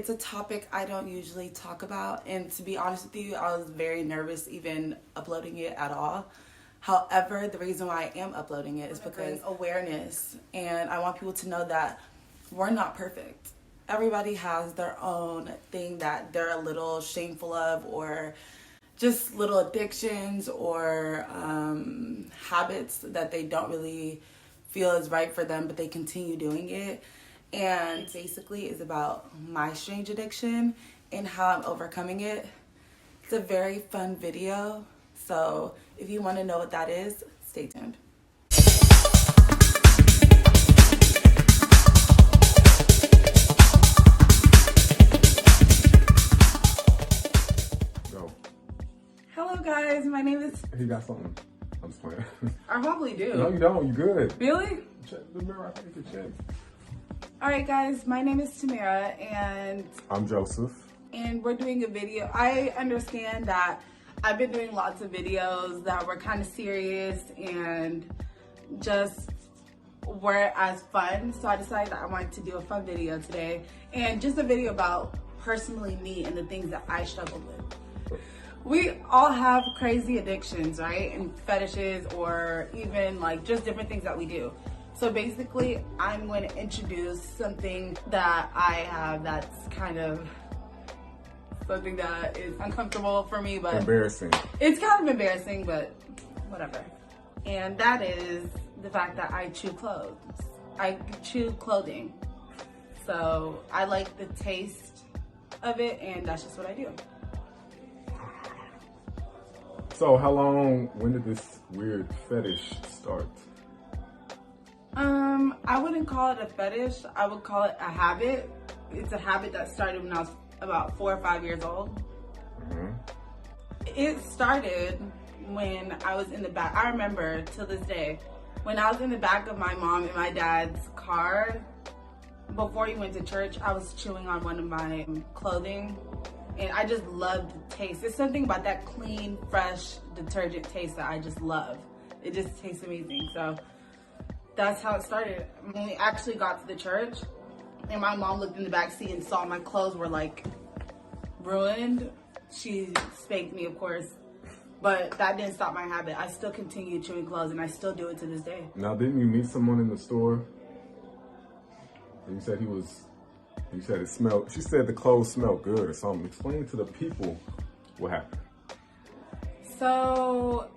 it's a topic I don't usually talk about, and to be honest with you, I was very nervous even uploading it at all. However, the reason why I am uploading it is because awareness, and I want people to know that we're not perfect. Everybody has their own thing that they're a little shameful of, or just little addictions or habits that they don't really feel is right for them, but they continue doing it. And basically is about my strange addiction and how I'm overcoming it. It's a very fun video, so if you want to know what that is, stay tuned. Go. Hello guys, my name is... He got something. I'm just playing. I probably do. No, you don't. You good. Really? Check the mirror. I think you can check. Alright guys, my name is Tamara and... I'm Joseph. And we're doing a video. I understand that I've been doing lots of videos that were kind of serious and just weren't as fun. So I decided that I wanted to do a fun video today. And just a video about personally me and the things that I struggled with. We all have crazy addictions, right? And fetishes, or even like just different things that we do. So basically, I'm going to introduce something that I have that's kind of something that is uncomfortable for me, but Embarrassing. It's kind of embarrassing, but whatever. And that is the fact that I chew clothes. I chew clothing. So I like the taste of it, and that's just what I do. So when did this weird fetish start? I wouldn't call it a fetish. I would call it a habit. It's a habit that started when I was about 4 or 5 years old. Mm-hmm. It started when I was in the back. I remember till this day, when I was in the back of my mom and my dad's car, before he went to church, I was chewing on one of my clothing. And I just loved the taste. There's something about that clean, fresh detergent taste that I just love. It just tastes amazing. So that's how it started. When we actually got to the church, and my mom looked in the back seat and saw my clothes were like ruined, she spanked me, of course. But that didn't stop my habit. I still continue chewing clothes, and I still do it to this day. Now, didn't you meet someone in the store? And you said it smelled, she said the clothes smelled good or something. Explain to the people what happened. So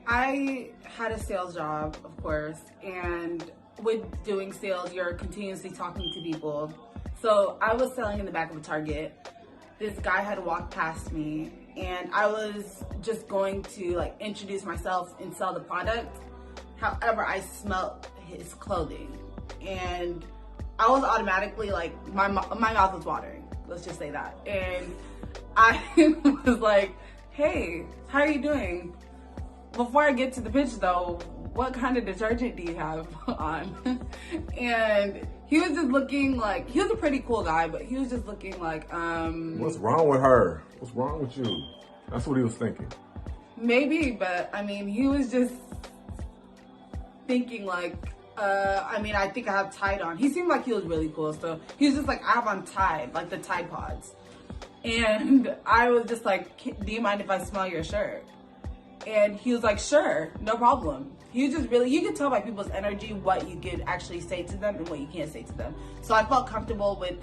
I had a sales job, of course, and with doing sales, you're continuously talking to people. So I was selling in the back of a Target. This guy had walked past me, and I was just going to like introduce myself and sell the product. However, I smelled his clothing, and I was automatically like, my mouth was watering. Let's just say that. And I was like, hey, how are you doing? Before I get to the pitch though, what kind of detergent do you have on? And he was just looking like, he was a pretty cool guy, but he was just looking like, What's wrong with her? What's wrong with you? That's what he was thinking. Maybe, but I mean, he was just thinking like, I think I have Tide on. He seemed like he was really cool, so he was just like, I have on Tide, like the Tide Pods. And I was just like, do you mind if I smell your shirt? And he was like, sure, no problem. He was just really, you could tell by people's energy what you could actually say to them and what you can't say to them. So I felt comfortable with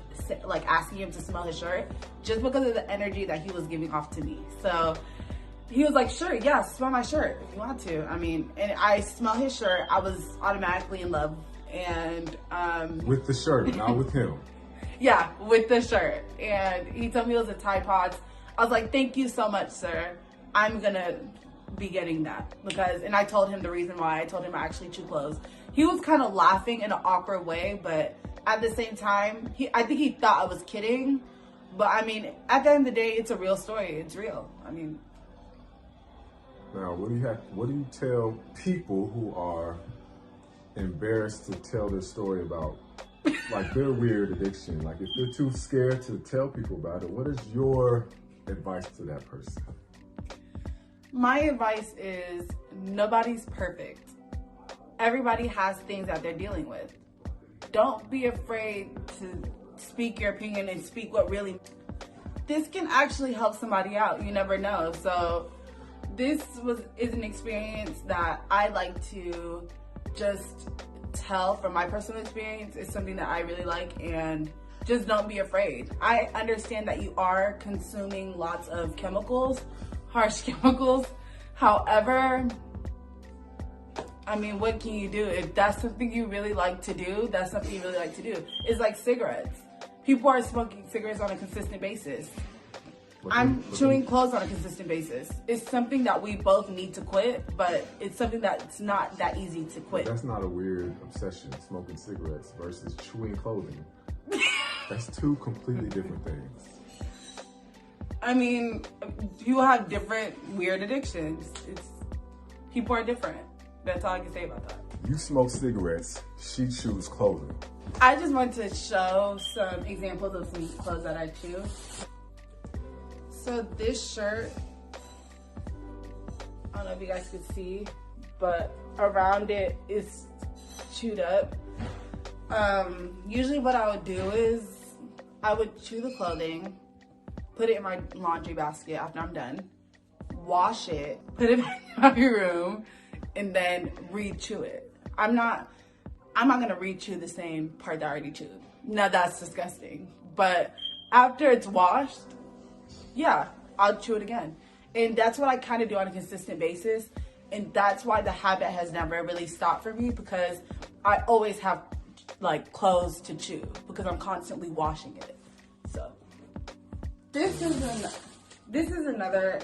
like asking him to smell his shirt just because of the energy that he was giving off to me. So he was like, sure, yeah, smell my shirt if you want to. I mean, and I smell his shirt, I was automatically in love. And with the shirt, not with him. Yeah, with the shirt. And he told me it was a Tide Pods. I was like, thank you so much, sir. I'm gonna be getting that because, and I told him the reason why. I told him I actually chew clothes. He was kind of laughing in an awkward way, but at the same time, I think he thought I was kidding. But I mean, at the end of the day, it's a real story. It's real. I mean. Now, what do you tell people who are embarrassed to tell their story about like their weird addiction? Like if they're too scared to tell people about it, what is your advice to that person? My advice is nobody's perfect. Everybody has things that they're dealing with. Don't be afraid to speak your opinion and speak what really, this can actually help somebody out. You never know. So this is an experience that I like to just tell from my personal experience. It's something that I really like, and just don't be afraid. I understand that you are consuming lots of chemicals, harsh chemicals. However, I mean, what can you do? If that's something you really like to do, that's something you really like to do. It's like cigarettes. People are smoking cigarettes on a consistent basis. I'm chewing clothes on a consistent basis. It's something that we both need to quit, but it's something that's not that easy to quit. That's not a weird obsession, smoking cigarettes versus chewing clothing. That's two completely different things. I mean, you have different weird addictions. People are different. That's all I can say about that. You smoke cigarettes, she chews clothing. I just want to show some examples of some clothes that I chew. So this shirt, I don't know if you guys could see, but around it is chewed up. Usually what I would do is I would chew the clothing, put it in my laundry basket after I'm done, wash it, put it back in my room, and then re-chew it. I'm not gonna re-chew the same part that I already chewed. Now that's disgusting. But after it's washed, yeah, I'll chew it again. And that's what I kind of do on a consistent basis. And that's why the habit has never really stopped for me, because I always have like clothes to chew because I'm constantly washing it. So this is another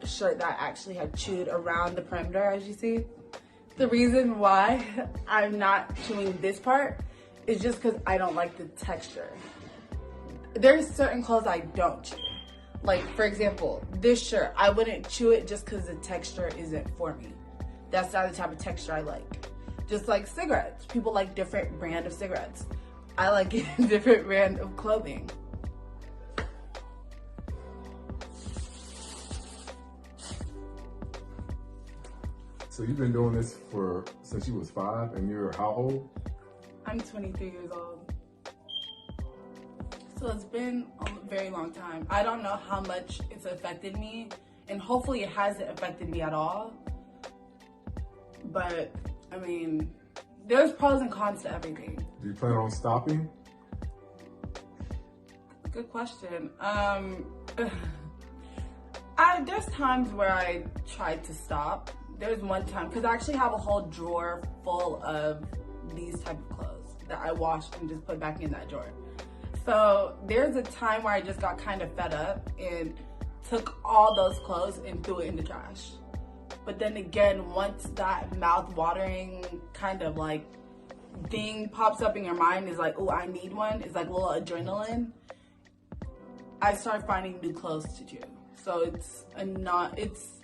shirt that I actually have chewed around the perimeter, as you see. The reason why I'm not chewing this part is just because I don't like the texture. There's certain clothes I don't chew. Like, for example, this shirt, I wouldn't chew it just because the texture isn't for me. That's not the type of texture I like. Just like cigarettes. People like different brand of cigarettes. I like a different brand of clothing. So you've been doing this since you was 5, and you're how old? I'm 23 years old. So it's been a very long time. I don't know how much it's affected me, and hopefully it hasn't affected me at all. But, I mean, there's pros and cons to everything. Do you plan on stopping? Good question. There's times where I tried to stop. There's one time, because I actually have a whole drawer full of these type of clothes that I washed and just put back in that drawer. So there's a time where I just got kind of fed up and took all those clothes and threw it in the trash. But then again, once that mouth-watering kind of like thing pops up in your mind, is like, oh, I need one. It's like a little adrenaline. I start finding new clothes to chew. So it's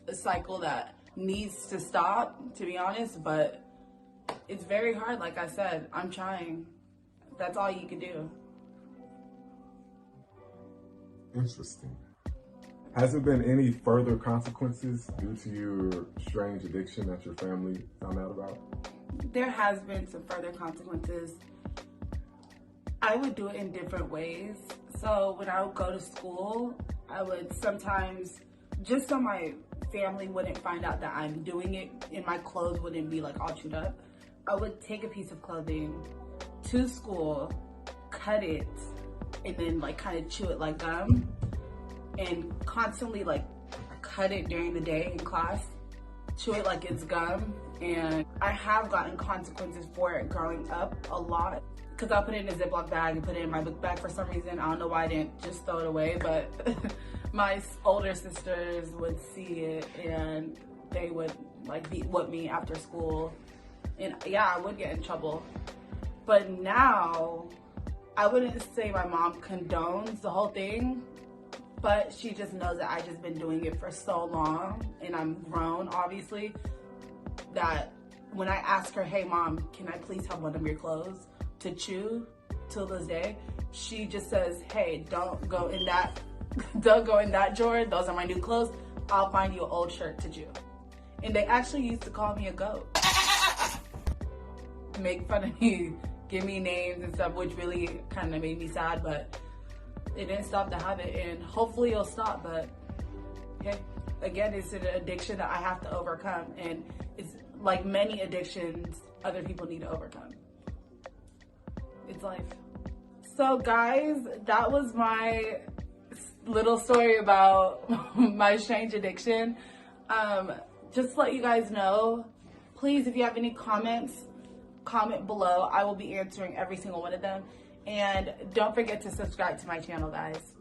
a cycle that needs to stop, to be honest, but it's very hard. Like I said, I'm trying. That's all you can do. Interesting. Has there been any further consequences due to your strange addiction that your family found out about? There has been some further consequences. I would do it in different ways. So when I would go to school, I would sometimes, just so my family wouldn't find out that I'm doing it and my clothes wouldn't be like all chewed up, I would take a piece of clothing to school, cut it, and then like kind of chew it like gum, and constantly like cut it during the day in class, chew it like it's gum. And I have gotten consequences for it growing up a lot, because I'll put it in a Ziploc bag and put it in my book bag for some reason. I don't know why I didn't just throw it away, but my older sisters would see it and they would like whip me after school. And yeah, I would get in trouble. But now, I wouldn't say my mom condones the whole thing, but she just knows that I've just been doing it for so long, and I'm grown, obviously, that when I ask her, hey mom, can I please have one of your clothes to chew till this day, she just says, hey, don't go in that drawer, those are my new clothes, I'll find you an old shirt to chew. And they actually used to call me a goat. Make fun of me give me names and stuff, which really kind of made me sad, but it didn't stop the habit, and hopefully it'll stop. But okay, again, it's an addiction that I have to overcome, and it's like many addictions other people need to overcome. It's life. So guys, that was my little story about my strange addiction. Just to let you guys know, please, if you have any comments, comment below. I will be answering every single one of them. And don't forget to subscribe to my channel, guys.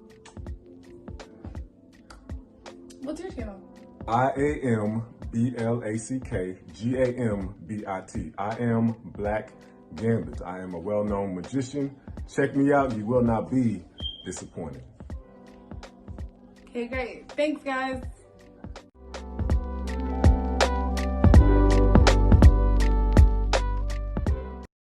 What's your channel? IAMBLACKGAMBIT. I am Black Gambit. I am a well-known magician. Check me out. You will not be disappointed. Okay, great. Thanks, guys.